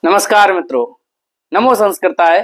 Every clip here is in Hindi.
नमस्कार मित्रों, नमो संस्कृताय।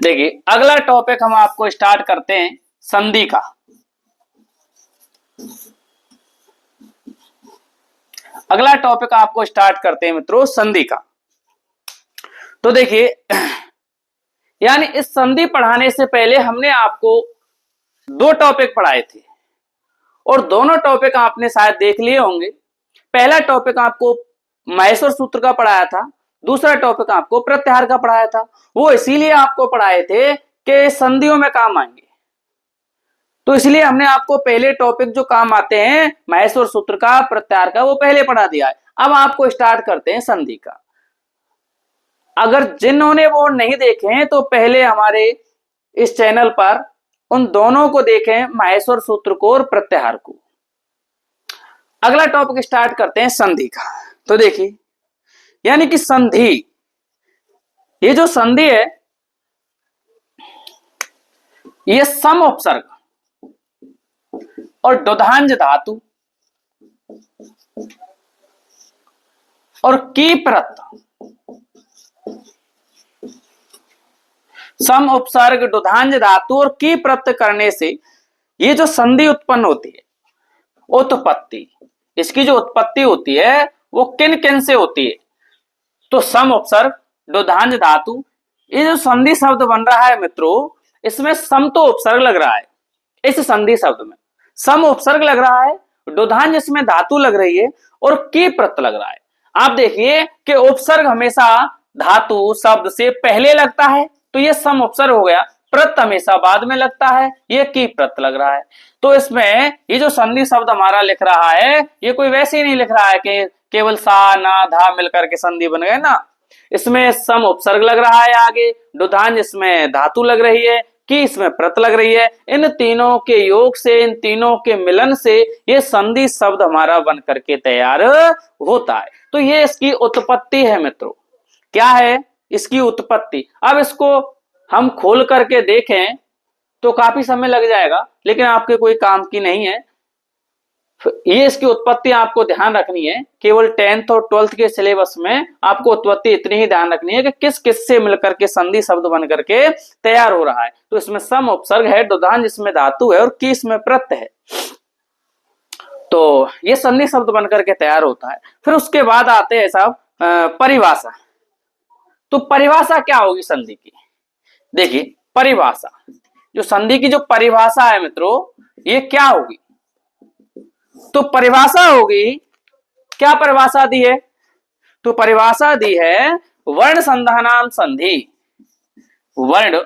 देखिए, अगला टॉपिक हम आपको स्टार्ट करते हैं संधि का। अगला टॉपिक आपको स्टार्ट करते हैं मित्रों संधि का। तो देखिए, यानी इस संधि पढ़ाने से पहले हमने आपको दो टॉपिक पढ़ाए थे और दोनों टॉपिक आपने शायद देख लिए होंगे। पहला टॉपिक आपको माहेश्वर सूत्र का पढ़ाया था, दूसरा टॉपिक आपको प्रत्याहार का पढ़ाया था। वो इसीलिए आपको पढ़ाए थे कि संधियों में काम आएंगे, तो इसलिए हमने आपको पहले टॉपिक जो काम आते हैं माहेश्वर सूत्र का, प्रत्याहार का, वो पहले पढ़ा दिया है। अब आपको स्टार्ट करते हैं संधि का। अगर जिन्होंने वो नहीं देखे हैं तो पहले हमारे इस चैनल पर उन दोनों को देखें, माहेश्वर सूत्र को और प्रत्याहार को। अगला टॉपिक स्टार्ट करते हैं संधि का। तो देखिए, यानी कि संधि, ये जो संधि है ये सम उपसर्ग और दोधांज धातु और की प्रत्यय, सम उपसर्ग दोधांज धातु और की प्रत्यय करने से ये जो संधि उत्पन्न होती है, उत्पत्ति, इसकी जो उत्पत्ति होती है वो किन किन से होती है? तो सम उपसर्ग दोधांज धातु, ये जो संधि शब्द बन रहा है मित्रों, इसमें सम तो उपसर्ग लग रहा है। इस संधि शब्द में सम उपसर्ग लग रहा है, दोधांज इसमें धातु लग रही है और की प्रत्यय लग रहा है। आप देखिए कि उपसर्ग हमेशा धातु शब्द से पहले लगता है तो ये सम उपसर्ग हो गया, प्रत्यय हमेशा बाद में लगता है, ये की प्रत्यय लग रहा है। तो इसमें ये जो संधि शब्द हमारा लिख रहा है ये कोई वैसे ही नहीं लिख रहा है कि केवल सा ना धा मिलकर के संधि बन गए ना। इसमें सम उपसर्ग लग रहा है, आगे दोधांज इसमें धातु लग रही है, की इसमें प्रत्यय लग रही है। इन तीनों के योग से, इन तीनों के मिलन से ये संधि शब्द हमारा बन करके तैयार होता है। तो ये इसकी उत्पत्ति है मित्रों। क्या है इसकी उत्पत्ति? अब इसको हम खोल करके देखें तो काफी समय लग जाएगा, लेकिन आपके कोई काम की नहीं है। ये इसकी उत्पत्ति आपको ध्यान रखनी है। केवल 10th और 12th के सिलेबस में आपको उत्पत्ति इतनी ही ध्यान रखनी है कि किस किस से मिलकर के संधि शब्द बन करके तैयार हो रहा है। तो इसमें सम उपसर्ग है, दोधांज इसमें धातु है और की इसमें प्रत्यय है, तो ये संधि शब्द बन करके तैयार होता है। फिर उसके बाद आते हैं साहब परिभाषा। तो परिभाषा क्या होगी संधि की? देखिए, परिभाषा, जो संधि की जो परिभाषा है मित्रों, ये क्या होगी? तो परिभाषा होगी, क्या परिभाषा दी है? तो परिभाषा दी है वर्ण संधानाम संधि, वर्ण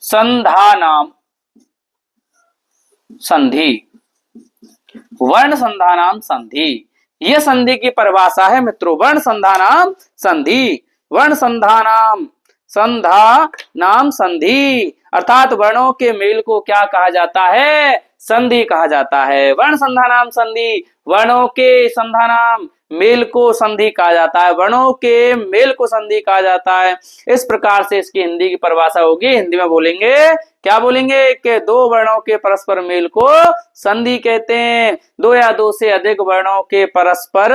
संधानाम संधि, वर्ण संधानाम संधि, ये संधि की परिभाषा है मित्रों। वर्ण संधानाम संधि, वर्ण संधानाम संधा नाम संधि, अर्थात वर्णों के मेल को क्या कहा जाता है? संधि कहा जाता है। वर्ण संधानाम संधि, वर्णों के संधानाम मेल को संधि कहा जाता है, वर्णों के मेल को संधि कहा जाता है। इस प्रकार से इसकी हिंदी की परिभाषा होगी। हिंदी में बोलेंगे, क्या बोलेंगे कि दो वर्णों के परस्पर मेल को संधि कहते हैं, दो या दो से अधिक वर्णों के परस्पर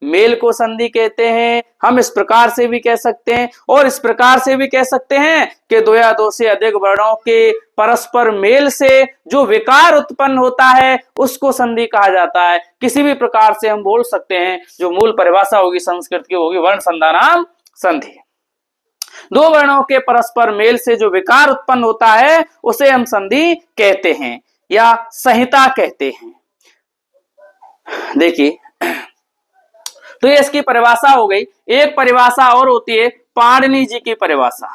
मेल को संधि कहते हैं। हम इस प्रकार से भी कह सकते हैं और इस प्रकार से भी कह सकते हैं कि दो या दो से अधिक वर्णों के परस्पर मेल से जो विकार उत्पन्न होता है उसको संधि कहा जाता है। किसी भी प्रकार से हम बोल सकते हैं। जो मूल परिभाषा होगी संस्कृत की होगी वर्ण संधानाम संधि। दो वर्णों के परस्पर मेल से जो विकार उत्पन्न होता है उसे हम संधि कहते हैं या संहिता कहते हैं। देखिए, तो ये इसकी परिभाषा हो गई। एक परिभाषा और होती है पाणिनि जी की परिभाषा।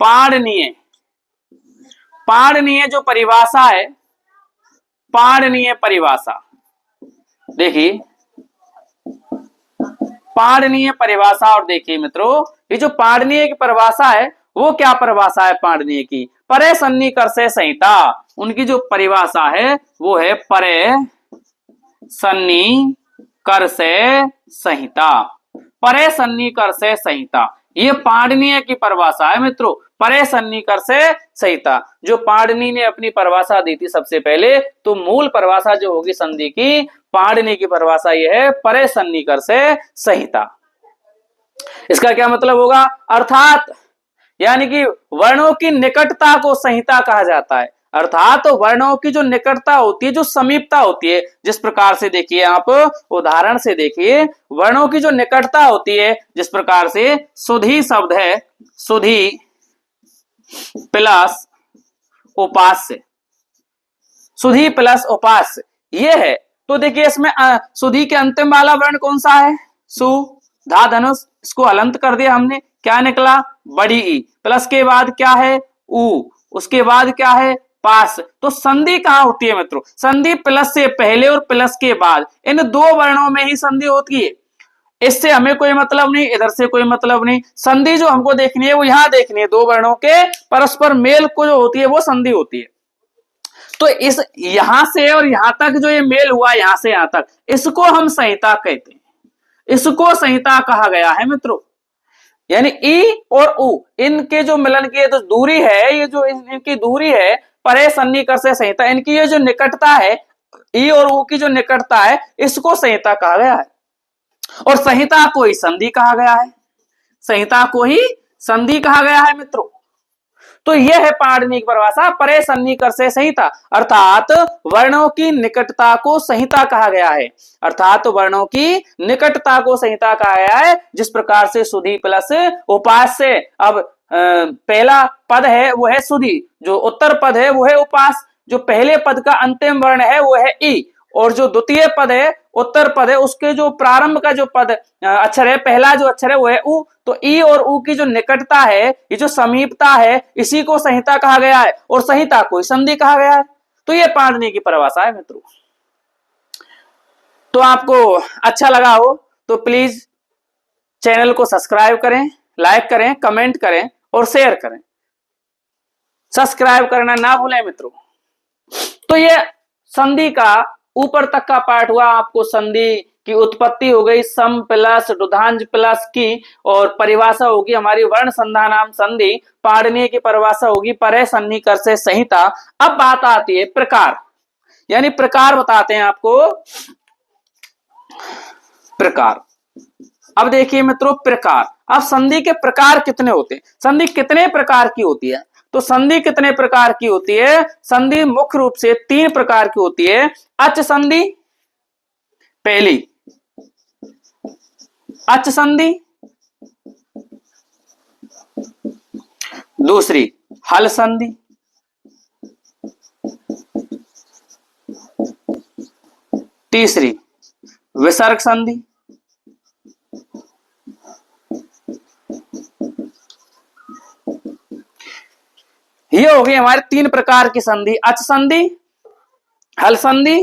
पाणिनीय, पाणिनीय जो परिभाषा है, पाणिनीय परिभाषा, देखिए पाणिनीय परिभाषा। और देखिए मित्रों, ये जो पाणिनीय की परिभाषा है वो क्या परिभाषा है पाणिनीय की? परे सन्निकर्षे संहिता, उनकी जो परिभाषा है वो है परे सन्निकर्षे संहिता। परे सन्निकर्षे संहिता, ये पाणिनीय की परिभाषा है मित्रों, परे सन्निकर से संहिता। जो पाणिनि ने अपनी परिभाषा दी थी सबसे पहले, तो मूल परिभाषा जो होगी संधि की, पाणिनि की परिभाषा ये है परे सन्निकर से संहिता। इसका क्या मतलब होगा? अर्थात यानी कि वर्णों की निकटता को संहिता कहा जाता है। अर्थात तो वर्णों की जो निकटता होती है, जो समीपता होती है, जिस प्रकार से देखिए आप उदाहरण से देखिए, वर्णों की जो निकटता होती है, जिस प्रकार से सुधी शब्द है, सुधी प्लस उपास्य, सुधी प्लस उपास्य ये है। तो देखिए इसमें सुधी के अंतिम वाला वर्ण कौन सा है? सु, धा धनुष, इसको हलंत कर दिया हमने, क्या निकला? बड़ी ई। प्लस के बाद क्या है? उ। उसके बाद क्या है? पास। तो संधि कहां होती है मित्रों? संधि प्लस से पहले और प्लस के बाद, इन दो वर्णों में ही संधि होती है। इससे हमें कोई मतलब नहीं, इधर से कोई मतलब नहीं। संधि जो हमको देखनी है वो यहां देखनी है, दो वर्णों के परस्पर मेल को जो होती है वो संधि होती है। तो इस यहां से और यहां तक जो ये मेल हुआ, यहां से यहां तक, इसको हम संहिता कहते हैं, इसको संहिता कहा गया है मित्रों। यानी ई और उ, इनके जो मिलन की जो दूरी है, ये जो इनकी दूरी है परे सन्निकर से संहिता, इनकी ये जो निकटता है, ई और उ की जो निकटता है, इसको संहिता कहा गया है। और संहिता को ही संधि कहा गया है, संहिता को ही संधि कहा गया है मित्रों। तो यह है पाणिनि की परिभाषा, परे सन्निकर से संहिता। अर्थात वर्णों की निकटता को संहिता कहा गया है, अर्थात वर्णों की निकटता को संहिता कहा गया है। जिस प्रकार से सुधी प्लस उपास से, अब पहला पद है वो है सुधी, जो उत्तर पद है वो है उपास, जो पहले पद का अंतिम वर्ण है वो है ई, और जो द्वितीय पद है, उत्तर पद है, उसके जो प्रारंभ का जो पद अक्षर है, पहला जो अक्षर है वो है उ। तो ई और उ की जो निकटता है, ये जो समीपता है, इसी को संहिता कहा गया है, और संहिता को संधि कहा गया है। तो ये पाणिनि की परिभाषा है मित्रों। तो आपको अच्छा लगा हो तो प्लीज चैनल को सब्सक्राइब करें, लाइक करें, कमेंट करें और शेयर करें। सब्सक्राइब करना ना भूलें मित्रों। तो ये संधि का ऊपर तक का पार्ट हुआ, आपको संधि की उत्पत्ति हो गई, सम प्लस रुधांज प्लस की, और परिभाषा होगी हमारी वर्ण संधानाम संधि। पाणिनि की परिभाषा होगी परे सन्निकर से संहिता। अब बात आती है प्रकार, यानी प्रकार बताते हैं आपको, प्रकार। अब देखिए मित्रों प्रकार, अब संधि के प्रकार कितने होते हैं, संधि कितने प्रकार की होती है? तो संधि कितने प्रकार की होती है? संधि मुख्य रूप से 3 प्रकार की होती है। अच संधि पहली, अच संधि दूसरी, हल संधि तीसरी, विसर्ग संधि। ये हो गई हमारे 3 प्रकार की संधि, अच संधि, हल संधि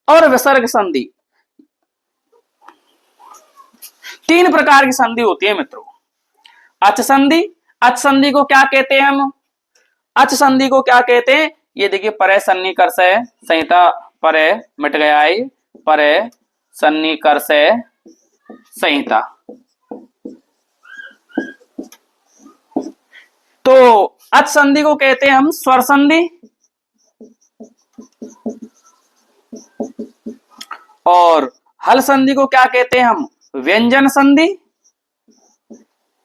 और विसर्ग संधि। 3 प्रकार की संधि होती है मित्रों। अच संधि, अच संधि को क्या कहते हैं हम? अच संधि को क्या कहते हैं? ये देखिए परे सन्निकर से संहिता, परे मिट गया है, परे सन्निकर से संहिता। तो अच संधि को कहते हैं हम स्वर संधि, और हल संधि को क्या कहते हैं हम? व्यंजन संधि,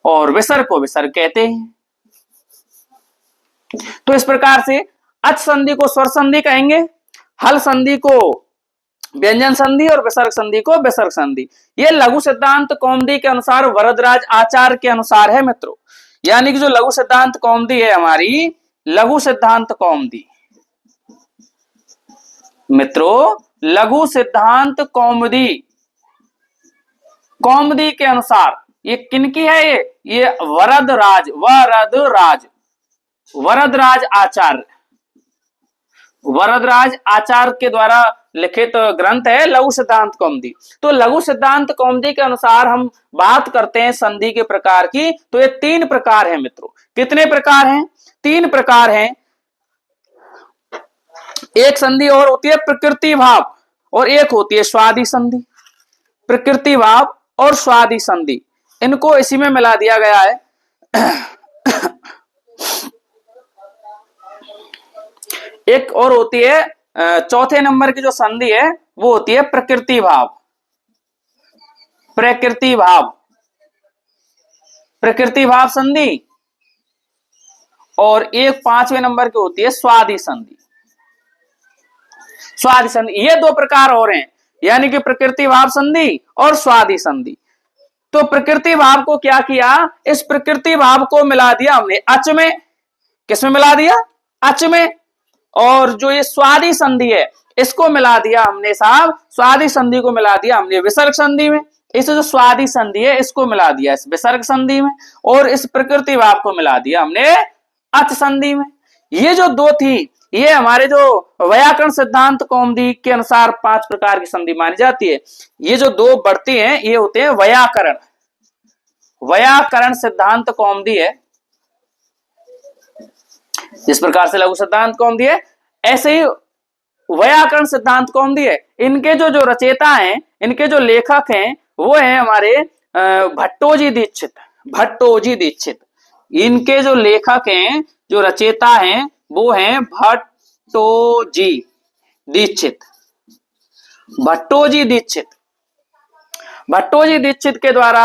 और विसर्ग को विसर्ग कहते हैं। तो इस प्रकार से अच संधि को स्वर संधि कहेंगे, हल संधि को व्यंजन संधि और विसर्ग संधि को विसर्ग संधि। ये लघु सिद्धांत कौमुदी के अनुसार वरदराज आचार्य के अनुसार है मित्रों। यानी कि जो लघु सिद्धांत कौमुदी है हमारी, लघु सिद्धांत कौमुदी मित्रों, लघु सिद्धांत कौमुदी, कौमुदी के अनुसार ये किनकी है? ये वरदराज, वरदराज, वरदराज आचार्य, वरदराज आचार्य के द्वारा लिखित ग्रंथ है लघु सिद्धांत कौमुदी। तो लघु सिद्धांत कौमुदी के अनुसार हम बात करते हैं संधि के प्रकार की, तो ये 3 प्रकार हैं मित्रों। कितने प्रकार हैं? 3 प्रकार हैं। एक संधि और होती है प्रकृति भाव, और एक होती है स्वादि संधि। प्रकृति भाव और स्वादि संधि, इनको इसी में मिला दिया गया है। एक और होती है चौथे नंबर की जो संधि है वो होती है प्रकृति भाव। प्रकृति भाव, प्रकृति भाव संधि। और एक 5वें नंबर की होती है स्वादि संधि। स्वादि संधि, ये दो प्रकार और हैं, यानी कि प्रकृति भाव संधि और स्वादि संधि। तो प्रकृति भाव को क्या किया, इस प्रकृति भाव को मिला दिया हमने अच में। किसमें मिला दिया, अच में। और जो ये स्वादि संधि है इसको मिला दिया हमने साहब, स्वादि संधि को मिला दिया हमने विसर्ग संधि में। इस जो स्वादि संधि है इसको मिला दिया इस विसर्ग संधि में, और इस प्रकृति भाव को मिला दिया हमने अच संधि में। ये जो दो थी, ये हमारे जो वैयाकरण सिद्धांत कौमुदी के अनुसार 5 प्रकार की संधि मानी जाती है। ये जो दो बढ़ती हैं ये होते हैं वैयाकरण, वैयाकरण सिद्धांत कौमुदी है। जिस प्रकार से लघु सिद्धांत कौमुदी है ऐसे ही वैयाकरण सिद्धांत कौमुदी है। इनके जो रचयिता हैं, इनके जो लेखक हैं वो हैं हमारे भट्टोजी दीक्षित। भट्टोजी दीक्षित इनके जो लेखक हैं, जो रचयिता हैं वो हैं भट्टोजी दीक्षित। भट्टोजी दीक्षित, भट्टोजी दीक्षित के द्वारा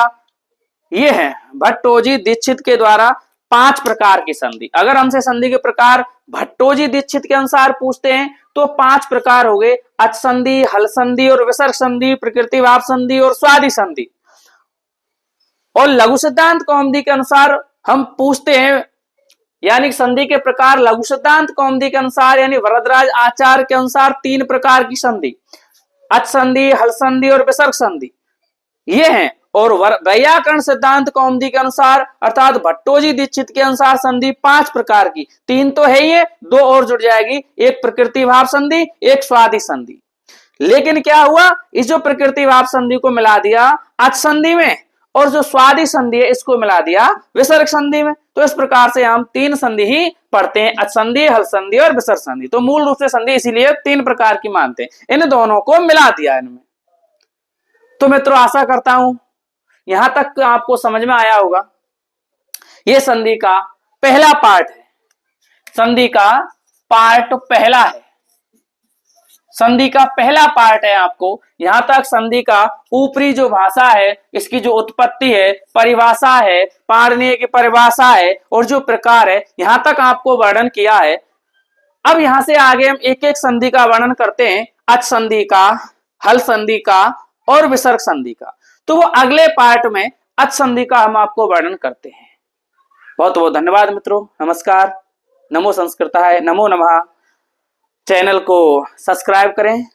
ये है, भट्टोजी दीक्षित के द्वारा 5 प्रकार की संधि। अगर हमसे संधि के प्रकार भट्टोजी दीक्षित के अनुसार पूछते हैं तो 5 प्रकार हो गए, अच संधि, हल संधि और विसर्ग संधि, प्रकृति भाव संधि और स्वादि संधि। और लघु सिद्धांत कौमुदी के अनुसार हम पूछते हैं, यानी संधि के प्रकार लघु सिद्धांत कौमुदी के अनुसार यानी वरदराज आचार्य के अनुसार 3 प्रकार की संधि, अच संधि, हल संधि और विसर्ग संधि ये हैं। और वैयाकरण सिद्धांत कौमुदी के अनुसार अर्थात भट्टोजी दीक्षित के अनुसार संधि 5 प्रकार की, 3 तो है ही, 2 और जुड़ जाएगी, एक प्रकृति भाव संधि, एक स्वादि संधि। लेकिन क्या हुआ, इस जो प्रकृति भाव संधि को मिला दिया अच संधि में, और जो स्वादि संधि है इसको मिला दिया विसर्ग संधि में। तो इस प्रकार से हम 3 संधि ही पढ़ते हैं, अच संधि, हल संधि और विसर्ग संधि। तो मूल रूप से संधि इसीलिए 3 प्रकार की मानते हैं, इन दोनों को मिला दिया इनमें। तो मित्रों आशा करता हूं यहां तक आपको समझ में आया होगा। यह संधि का पहला पार्ट है, संधि का पार्ट पहला है, संधि का पहला पार्ट है। आपको यहां तक संधि का ऊपरी जो भाषा है, इसकी जो उत्पत्ति है, परिभाषा है, पाणिनीय की परिभाषा है और जो प्रकार है, यहां तक आपको वर्णन किया है। अब यहां से आगे हम एक एक संधि का वर्णन करते हैं, अच संधि का, हल संधि का और विसर्ग संधि का। तो वो अगले पार्ट में अच संधि का हम आपको वर्णन करते हैं। बहुत बहुत धन्यवाद मित्रों, नमस्कार, नमो संस्कृताय, नमो नमः। चैनल को सब्सक्राइब करें,